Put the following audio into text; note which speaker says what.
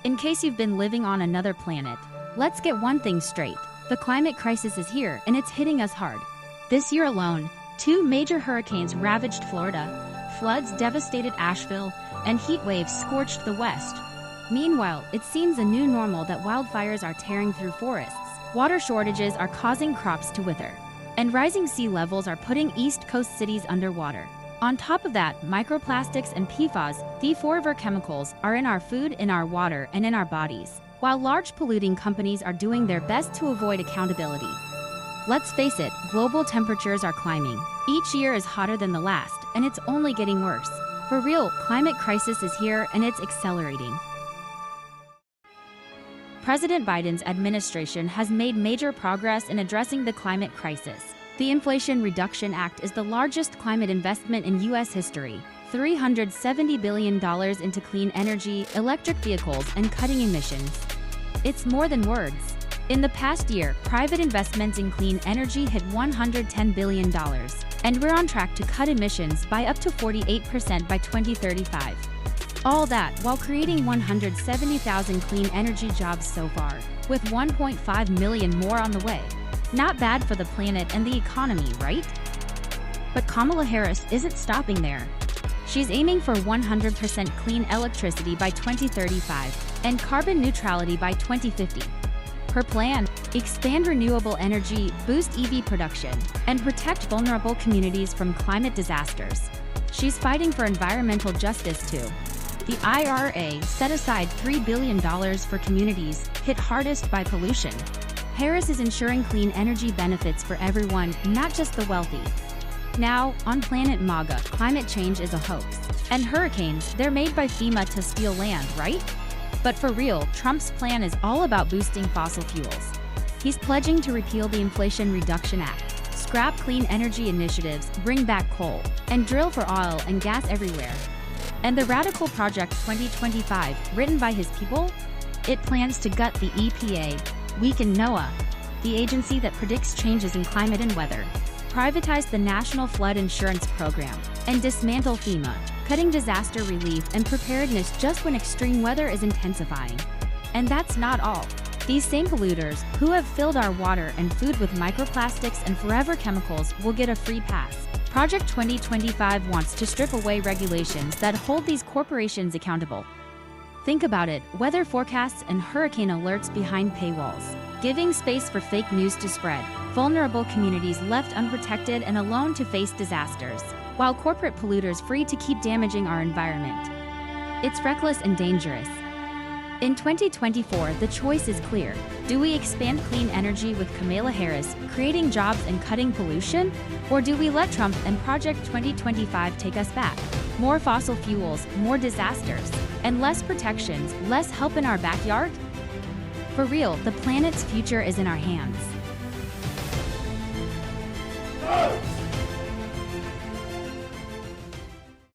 Speaker 1: In case you've been living on another planet, let's get one thing straight. The climate crisis is here and it's hitting us hard. This year alone, 2 major hurricanes ravaged Florida, floods devastated Asheville, and heat waves scorched the West. Meanwhile, it seems a new normal that wildfires are tearing through forests, water shortages are causing crops to wither, and rising sea levels are putting East Coast cities underwater. On top of that, microplastics and PFAS, the forever chemicals, are in our food, in our water, and in our bodies, while large polluting companies are doing their best to avoid accountability. Let's face it, global temperatures are climbing. Each year is hotter than the last, and it's only getting worse. For real, climate crisis is here and it's accelerating. President Biden's administration has made major progress in addressing the climate crisis. The Inflation Reduction Act is the largest climate investment in U.S. history, $370 billion into clean energy, electric vehicles, and cutting emissions. It's more than words. In the past year, private investments in clean energy hit $110 billion, and we're on track to cut emissions by up to 48% by 2035. All that while creating 170,000 clean energy jobs so far, with 1.5 million more on the way. Not bad for the planet and the economy, right? But Kamala Harris isn't stopping there. She's aiming for 100% clean electricity by 2035 and carbon neutrality by 2050. Her plan: expand renewable energy, boost EV production, and protect vulnerable communities from climate disasters. She's fighting for environmental justice too. The IRA set aside $3 billion for communities hit hardest by pollution. Harris is ensuring clean energy benefits for everyone, not just the wealthy. Now, on Planet MAGA, climate change is a hoax. And hurricanes, they're made by FEMA to steal land, right? But for real, Trump's plan is all about boosting fossil fuels. He's pledging to repeal the Inflation Reduction Act, scrap clean energy initiatives, bring back coal, and drill for oil and gas everywhere. And the Radical Project 2025, written by his people? It plans to gut the EPA, weaken NOAA, the agency that predicts changes in climate and weather, privatize the National Flood Insurance Program, and dismantle FEMA, cutting disaster relief and preparedness just when extreme weather is intensifying. And that's not all. These same polluters, who have filled our water and food with microplastics and forever chemicals, will get a free pass. Project 2025 wants to strip away regulations that hold these corporations accountable. Think about it: weather forecasts and hurricane alerts behind paywalls, giving space for fake news to spread, vulnerable communities left unprotected and alone to face disasters, while corporate polluters free to keep damaging our environment. It's reckless and dangerous. In 2024, the choice is clear. Do we expand clean energy with Kamala Harris, creating jobs and cutting pollution? Or do we let Trump and Project 2025 take us back? More fossil fuels, more disasters, and less protections, less help in our backyard? For real, the planet's future is in our hands.